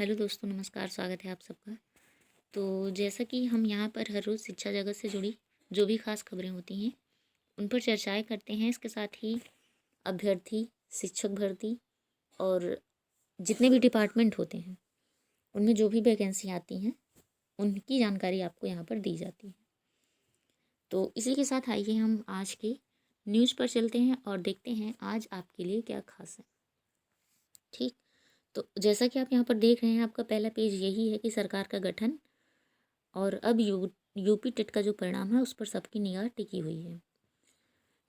Hello दोस्तों, नमस्कार। स्वागत है आप सबका। तो जैसा कि हम यहाँ पर हर रोज़ शिक्षा जगत से जुड़ी जो भी खास खबरें होती हैं उन पर चर्चाएं करते हैं। इसके साथ ही अभ्यर्थी, शिक्षक भर्ती और जितने भी डिपार्टमेंट होते हैं उनमें जो भी वैकेंसी आती हैं उनकी जानकारी आपको यहाँ पर दी जाती है। तो इसी के साथ आइए हम आज के न्यूज़ पर चलते हैं और देखते हैं आज आपके लिए क्या खास है। ठीक, तो जैसा कि आप यहाँ पर देख रहे हैं, आपका पहला पेज यही है कि सरकार का गठन और अब यूपी टेट का जो परिणाम है उस पर सबकी निगाह टिकी हुई है।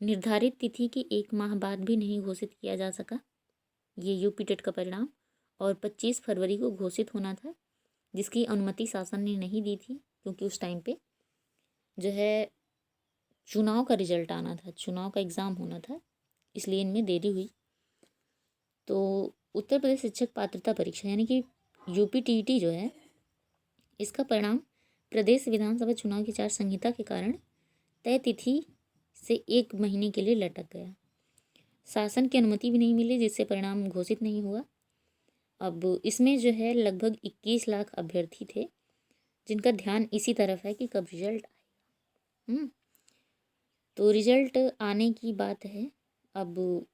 निर्धारित तिथि के 1 माह बाद भी नहीं घोषित किया जा सका ये यूपी टेट का परिणाम, और 25 फरवरी को घोषित होना था, जिसकी अनुमति शासन ने नहीं दी थी क्योंकि उस टाइम पे जो है चुनाव का रिजल्ट आना था, चुनाव का एग्ज़ाम होना था, इसलिए इनमें देरी हुई। तो उत्तर प्रदेश शिक्षक पात्रता परीक्षा यानी कि यूपीटीईटी जो है, इसका परिणाम प्रदेश विधानसभा चुनाव की आचार संहिता के कारण तय तिथि से 1 महीने के लिए लटक गया। शासन की अनुमति भी नहीं मिली, जिससे परिणाम घोषित नहीं हुआ। अब इसमें जो है लगभग 21 लाख अभ्यर्थी थे जिनका ध्यान इसी तरफ है कि कब रिजल्ट आएगा। तो रिजल्ट आने की बात है। अब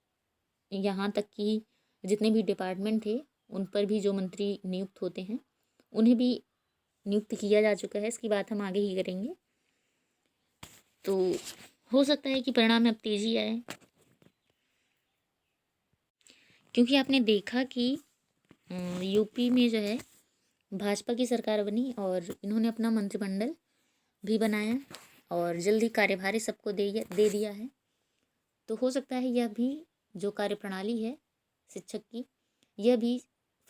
यहाँ तक कि जितने भी डिपार्टमेंट थे उन पर भी जो मंत्री नियुक्त होते हैं उन्हें भी नियुक्त किया जा चुका है। इसकी बात हम आगे ही करेंगे। तो हो सकता है कि परिणाम में अब तेज़ी आए, क्योंकि आपने देखा कि यूपी में जो है भाजपा की सरकार बनी और इन्होंने अपना मंत्रिमंडल भी बनाया और जल्दी कार्यभार सबको दे दिया है। तो हो सकता है यह भी जो कार्यप्रणाली है शिक्षक की, यह भी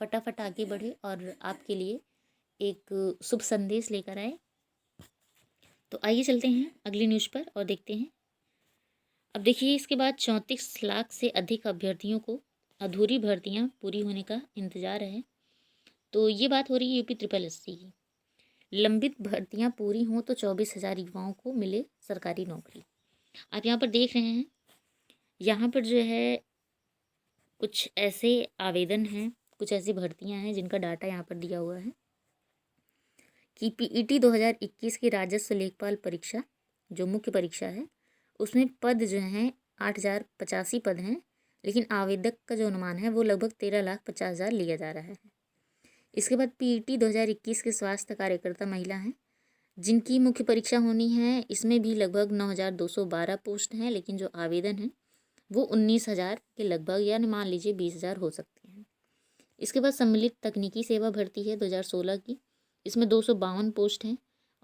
फटाफट आगे बढ़े और आपके लिए एक शुभ संदेश लेकर आए। तो आइए चलते हैं अगली न्यूज़ पर और देखते हैं। अब देखिए, इसके बाद 34 लाख से अधिक अभ्यर्थियों को अधूरी भर्तियां पूरी होने का इंतजार है। तो ये बात हो रही है यूपी SSSC की। लंबित भर्तियां पूरी हों तो 24,000 युवाओं को मिले सरकारी नौकरी। आप यहाँ पर देख रहे हैं, यहाँ पर जो है कुछ ऐसे आवेदन हैं, कुछ ऐसी भर्तियां हैं जिनका डाटा यहाँ पर दिया हुआ है कि पीईटी 2021 की राजस्व लेखपाल परीक्षा जो मुख्य परीक्षा है उसमें पद जो हैं 8,085 पद हैं, लेकिन आवेदक का जो अनुमान है वो लगभग 13,50,000 लिया जा रहा है। इसके बाद पीईटी 2021 के स्वास्थ्य कार्यकर्ता महिला हैं जिनकी मुख्य परीक्षा होनी है, इसमें भी लगभग 9,212 पोस्ट हैं, लेकिन जो आवेदन हैं वो 19,000 के लगभग, यानी मान लीजिए 20,000 हो सकते हैं। इसके बाद सम्मिलित तकनीकी सेवा भर्ती है 2016 की, इसमें 252 पोस्ट हैं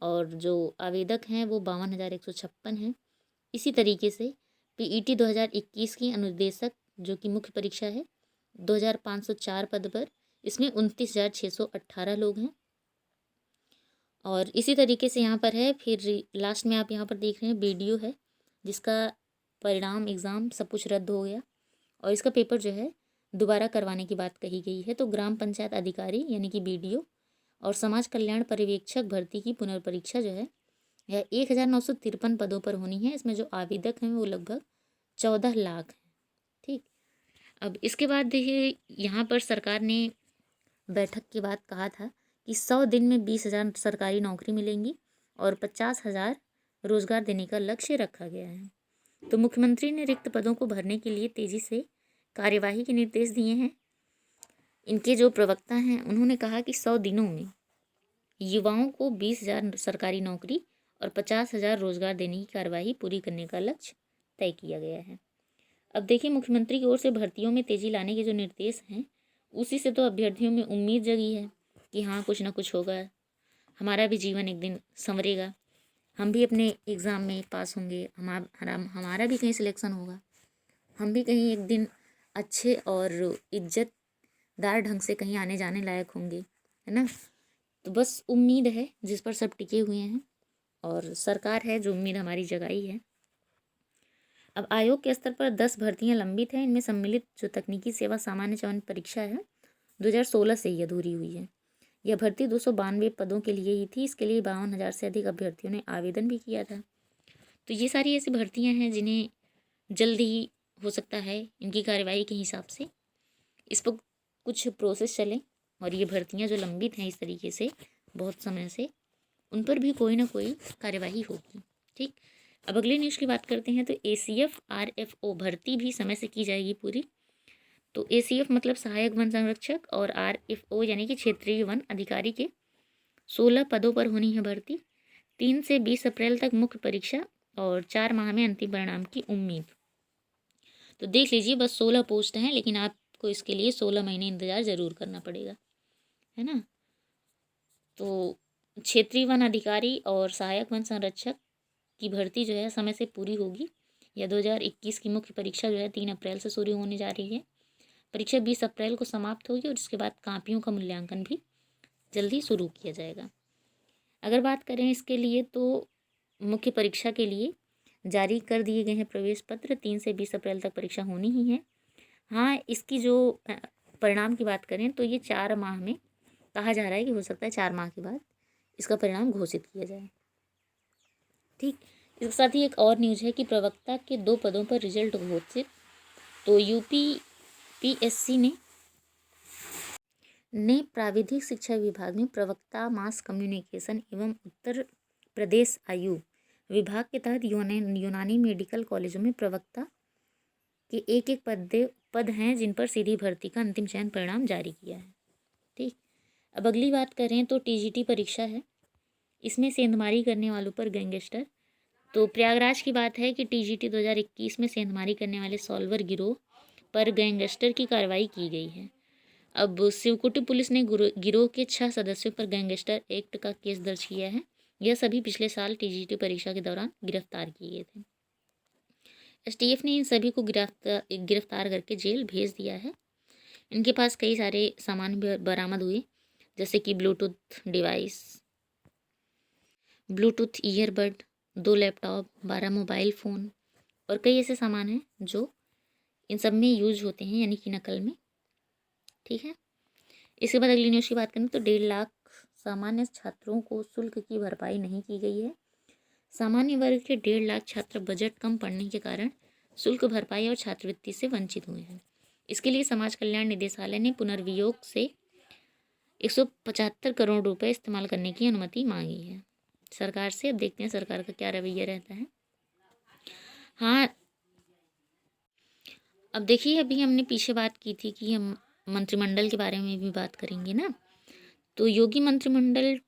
और जो आवेदक हैं वो 52,156 हैं। इसी तरीके से पीईटी 2021 की अनुदेशक जो कि मुख्य परीक्षा है 2,504 पद पर, इसमें 29,618 लोग हैं। और इसी तरीके से यहाँ पर है, फिर लास्ट में आप यहाँ पर देख रहे हैं बीडीओ है जिसका परिणाम एग्ज़ाम सब कुछ रद्द हो गया और इसका पेपर जो है दोबारा करवाने की बात कही गई है। तो ग्राम पंचायत अधिकारी यानी कि बीडीओ और समाज कल्याण पर्यवेक्षक भर्ती की पुनर्परीक्षा जो है यह 1,953 पदों पर होनी है। इसमें जो आवेदक हैं वो लगभग 14 लाख हैं। ठीक, अब इसके बाद देखिए, यहाँ पर सरकार ने बैठक के बाद कहा था कि 100 दिन में 20,000 सरकारी नौकरी मिलेंगी और 50,000 रोजगार देने का लक्ष्य रखा गया है। तो मुख्यमंत्री ने रिक्त पदों को भरने के लिए तेजी से कार्यवाही के निर्देश दिए हैं। इनके जो प्रवक्ता हैं उन्होंने कहा कि 100 दिनों में युवाओं को 20,000 सरकारी नौकरी और 50,000 रोजगार देने की कार्यवाही पूरी करने का लक्ष्य तय किया गया है। अब देखिए, मुख्यमंत्री की ओर से भर्तियों में तेजी लाने के जो निर्देश हैं उसी से तो अभ्यर्थियों में उम्मीद जगी है कि हाँ कुछ ना कुछ होगा, हमारा भी जीवन एक दिन संवरेगा, हम भी अपने एग्ज़ाम में पास होंगे, हमारा भी कहीं सिलेक्शन होगा, हम भी कहीं एक दिन अच्छे और इज्जतदार ढंग से कहीं आने जाने लायक होंगे, है ना। तो बस उम्मीद है जिस पर सब टिके हुए हैं और सरकार है जो उम्मीद हमारी जगाई है। अब आयोग के स्तर पर 10 भर्तियां लंबित हैं। इनमें सम्मिलित जो तकनीकी सेवा सामान्य चयन परीक्षा है 2016 से ही अधूरी हुई है। यह भर्ती 292 पदों के लिए ही थी। इसके लिए 52,000 से अधिक अभ्यर्थियों ने आवेदन भी किया था। तो ये सारी ऐसी भर्तियां हैं जिन्हें जल्द ही हो सकता है इनकी कार्यवाही के हिसाब से इस पर कुछ प्रोसेस चले और ये भर्तियाँ जो लंबित हैं इस तरीके से बहुत समय से, उन पर भी कोई ना कोई कार्यवाही होगी। ठीक, अब अगले न्यूज़ की बात करते हैं। तो ACF RFO भर्ती भी समय से की जाएगी पूरी। तो ACF मतलब सहायक वन संरक्षक और RFO यानी कि क्षेत्रीय वन अधिकारी के 16 पदों पर होनी है भर्ती। 3 से 20 अप्रैल तक मुख्य परीक्षा और 4 माह में अंतिम परिणाम की उम्मीद। तो देख लीजिए, बस 16 पोस्ट हैं, लेकिन आपको इसके लिए 16 महीने इंतज़ार ज़रूर करना पड़ेगा, है ना। तो क्षेत्रीय वन अधिकारी और सहायक वन संरक्षक की भर्ती जो है समय से पूरी होगी। या 2021 की मुख्य परीक्षा जो है 3 अप्रैल से शुरू होने जा रही है। परीक्षा 20 अप्रैल को समाप्त होगी और इसके बाद कापियों का मूल्यांकन भी जल्दी शुरू किया जाएगा। अगर बात करें इसके लिए, तो मुख्य परीक्षा के लिए जारी कर दिए गए हैं प्रवेश पत्र। 3 से 20 अप्रैल तक परीक्षा होनी ही है। हाँ, इसकी जो परिणाम की बात करें तो ये 4 माह में कहा जा रहा है कि हो सकता है 4 माह के बाद इसका परिणाम घोषित किया जाए। ठीक, इसके साथ ही एक और न्यूज़ है कि प्रवक्ता के 2 पदों पर रिजल्ट घोषित। तो UPPSC ने प्राविधिक शिक्षा विभाग में प्रवक्ता मास कम्युनिकेशन एवं उत्तर प्रदेश आयु विभाग के तहत यूनानी मेडिकल कॉलेजों में प्रवक्ता के एक पद हैं जिन पर सीधी भर्ती का अंतिम चयन परिणाम जारी किया है। ठीक, अब अगली बात करें तो TGT परीक्षा है। इसमें सेंधमारी करने वालों पर गैंगस्टर। तो प्रयागराज की बात है कि TGT 2021 में सेंधमारी करने वाले सॉल्वर गिरोह पर गैंगस्टर की कार्रवाई की गई है। अब शिवकुटी पुलिस ने गिरोह के 6 सदस्यों पर गैंगस्टर एक्ट का केस दर्ज किया है। यह सभी पिछले साल TGT परीक्षा के दौरान गिरफ्तार किए गए थे। STF ने इन सभी को गिरफ्तार करके जेल भेज दिया है। इनके पास कई सारे सामान भी बरामद हुए, जैसे कि Bluetooth device, Bluetooth earbud, 2 laptop, 12 mobile phone और कई ऐसे सामान हैं जो इन सब में यूज होते हैं, यानी कि नकल में। ठीक है, इसके बाद अगली न्यूज़ की बात करें तो 1.5 लाख सामान्य छात्रों को शुल्क की भरपाई नहीं की गई है। सामान्य वर्ग के 1.5 लाख छात्र बजट कम पड़ने के कारण शुल्क भरपाई और छात्रवृत्ति से वंचित हुए हैं। इसके लिए समाज कल्याण निदेशालय ने पुनर्वियोग से 175 करोड़ रुपए इस्तेमाल करने की अनुमति मांगी है सरकार से। अब देखते हैं सरकार का क्या रवैया रहता है। हाँ, अब देखिए, अभी हमने पीछे बात की थी कि हम मंत्रिमंडल के बारे में भी बात करेंगे ना। तो योगी मंत्रिमंडल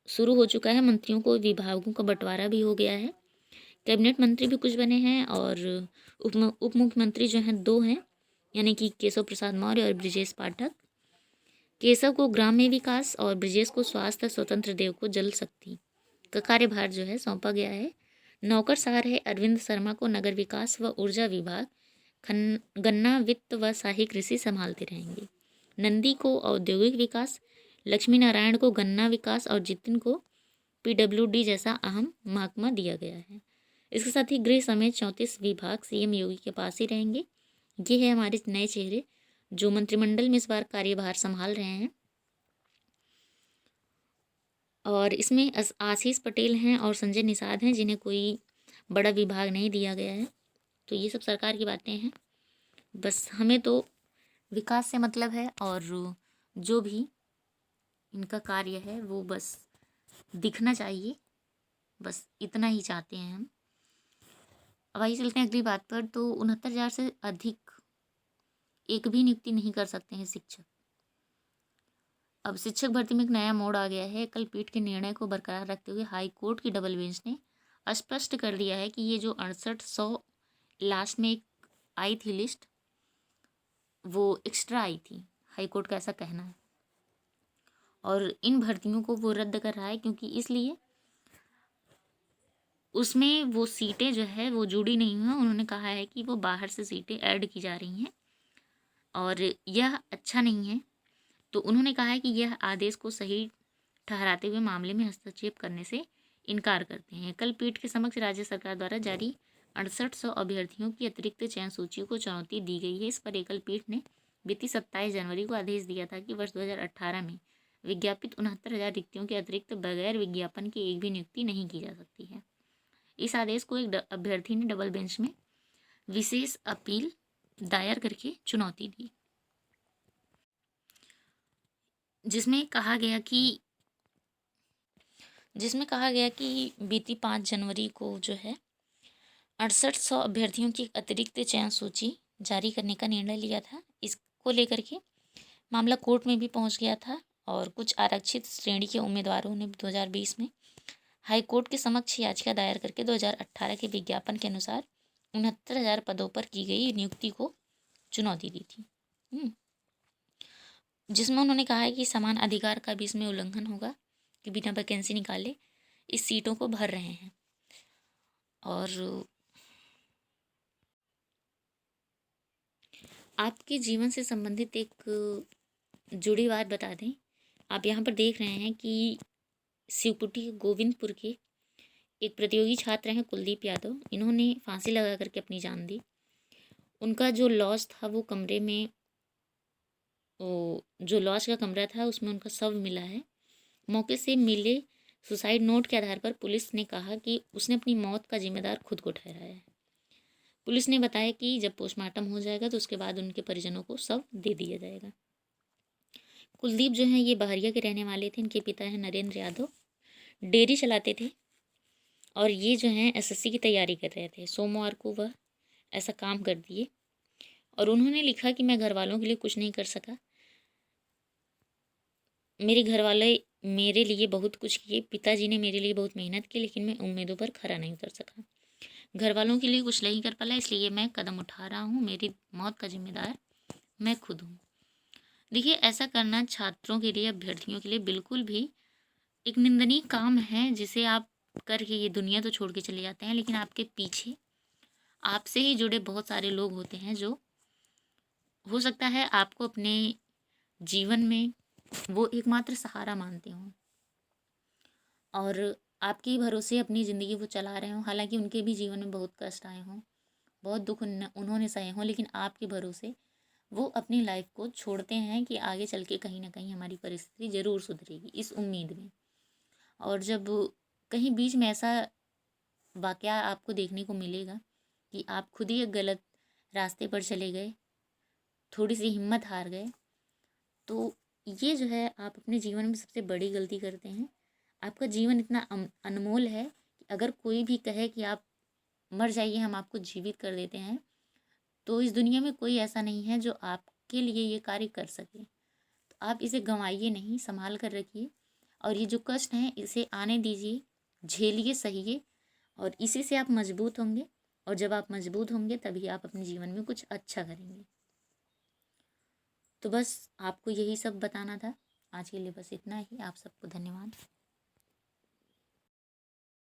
शुरू हो चुका है। मंत्रियों को विभागों का बंटवारा भी हो गया है। कैबिनेट मंत्री भी कुछ बने हैं और उप मुख्यमंत्री जो हैं 2 हैं, यानी कि केशव प्रसाद मौर्य और ब्रिजेश पाठक। केशव को ग्राम्य विकास और ब्रिजेश को स्वास्थ्य, स्वतंत्र देव को जल शक्ति का कार्यभार जो है सौंपा गया है। नौकरशाह है अरविंद शर्मा को नगर विकास व ऊर्जा विभाग, गन्ना, वित्त व शाही कृषि संभालते रहेंगे। नंदी को औद्योगिक विकास, लक्ष्मी नारायण को गन्ना विकास और जितिन को PWD जैसा अहम महकमा दिया गया है। इसके साथ ही गृह समेत 34 विभाग CM योगी के पास ही रहेंगे। ये है हमारे नए चेहरे जो मंत्रिमंडल में इस बार कार्यभार संभाल रहे हैं। और इसमें आशीष पटेल हैं और संजय निषाद हैं, जिन्हें कोई बड़ा विभाग नहीं दिया गया है। तो ये सब सरकार की बातें हैं। बस हमें तो विकास से मतलब है और जो भी इनका कार्य है वो बस दिखना चाहिए, बस इतना ही चाहते हैं हम। अब आइए चलते हैं अगली बात पर। तो 69,000 से अधिक एक भी नियुक्ति नहीं कर सकते हैं शिक्षक। अब शिक्षक भर्ती में एक नया मोड़ आ गया है। कल पीठ के निर्णय को बरकरार रखते हुए हाई कोर्ट की डबल बेंच ने स्पष्ट कर दिया है कि ये जो 6800 लास्ट में एक आई थी लिस्ट, वो एक्स्ट्रा आई थी। हाई कोर्ट का ऐसा कहना है और इन भर्तियों को वो रद्द कर रहा है, क्योंकि इसलिए उसमें वो सीटें जो है वो जुड़ी नहीं हुई हैं। उन्होंने कहा है कि वो बाहर से सीटें ऐड की जा रही हैं और यह अच्छा नहीं है। तो उन्होंने कहा है कि यह आदेश को सही ठहराते हुए मामले में हस्तक्षेप करने से इनकार करते हैं। कल पीठ के समक्ष राज्य सरकार द्वारा जारी 6800 अभ्यर्थियों की अतिरिक्त चयन सूची को चुनौती दी गई है। इस पर एकल पीठ ने बीती 27 जनवरी को आदेश दिया था कि वर्ष 2018 में विज्ञापित 69,000 रिक्तियों के अतिरिक्त बगैर विज्ञापन की एक भी नियुक्ति नहीं की जा सकती है। इस आदेश को एक अभ्यर्थी ने डबल बेंच में विशेष अपील दायर करके चुनौती दी। जिसमें कहा गया कि बीती 5 जनवरी को जो है 6800 अभ्यर्थियों की एक अतिरिक्त चयन सूची जारी करने का निर्णय लिया था। इसको लेकर के मामला कोर्ट में भी पहुंच गया था और कुछ आरक्षित श्रेणी के उम्मीदवारों ने 2020 में हाई कोर्ट के समक्ष याचिका दायर करके 2018 के विज्ञापन के अनुसार 69,000 पदों पर की गई नियुक्ति को चुनौती दी थी, जिसमें उन्होंने कहा है कि समान अधिकार का भी इसमें उल्लंघन होगा कि बिना वैकेंसी निकाले इस सीटों को भर रहे हैं। और आपके जीवन से संबंधित एक जुड़ी बात बता दें। आप यहाँ पर देख रहे हैं कि शिवपुटी गोविंदपुर के एक प्रतियोगी छात्र हैं कुलदीप यादव। इन्होंने फांसी लगा करके अपनी जान दी। उनका जो लॉज था वो कमरे में जो लॉज का कमरा था उसमें उनका शव मिला है। मौके से मिले सुसाइड नोट के आधार पर पुलिस ने कहा कि उसने अपनी मौत का जिम्मेदार खुद को ठहराया है। पुलिस ने बताया कि जब पोस्टमार्टम हो जाएगा तो उसके बाद उनके परिजनों को शव दे दिया जाएगा। कुलदीप जो हैं ये बहरिया के रहने वाले थे। इनके पिता हैं नरेंद्र यादव, डेयरी चलाते थे और ये जो हैं एसएससी की तैयारी कर रहे थे। सोमवार को वह ऐसा काम कर दिए और उन्होंने लिखा कि मैं घर वालों के लिए कुछ नहीं कर सका। मेरे घर वाले मेरे लिए बहुत कुछ किए, पिताजी ने मेरे लिए बहुत मेहनत की, लेकिन मैं उम्मीदों पर खरा नहीं उतर सका। घर वालों के लिए कुछ नहीं कर पाला, इसलिए मैं कदम उठा रहा हूँ। मेरी मौत का जिम्मेदार मैं खुद हूँ। देखिए, ऐसा करना छात्रों के लिए, अभ्यर्थियों के लिए बिल्कुल भी एक निंदनीय काम है, जिसे आप करके ये दुनिया तो छोड़ के चले जाते हैं, लेकिन आपके पीछे आपसे ही जुड़े बहुत सारे लोग होते हैं जो हो सकता है आपको अपने जीवन में वो एकमात्र सहारा मानते हों और आपके ही भरोसे अपनी ज़िंदगी वो चला रहे हों। हालांकि उनके भी जीवन में बहुत कष्ट आए हों, बहुत दुख उन्होंने सहे हों, लेकिन आपके भरोसे वो अपनी लाइफ को छोड़ते हैं कि आगे चल के कहीं ना कहीं हमारी परिस्थिति ज़रूर सुधरेगी, इस उम्मीद में। और जब कहीं बीच में ऐसा वाक़या आपको देखने को मिलेगा कि आप खुद ही एक गलत रास्ते पर चले गए, थोड़ी सी हिम्मत हार गए, तो ये जो है आप अपने जीवन में सबसे बड़ी गलती करते हैं। आपका जीवन इतना अनमोल है कि अगर कोई भी कहे कि आप मर जाइए, हम आपको जीवित कर देते हैं, तो इस दुनिया में कोई ऐसा नहीं है जो आपके लिए ये कार्य कर सके। तो आप इसे गंवाइए नहीं, संभाल कर रखिए और ये जो कष्ट हैं इसे आने दीजिए, झेलिए, सहिए और इसी से आप मजबूत होंगे। और जब आप मजबूत होंगे तभी आप अपने जीवन में कुछ अच्छा करेंगे। तो बस आपको यही सब बताना था। आज के लिए बस इतना ही। आप सबको धन्यवाद।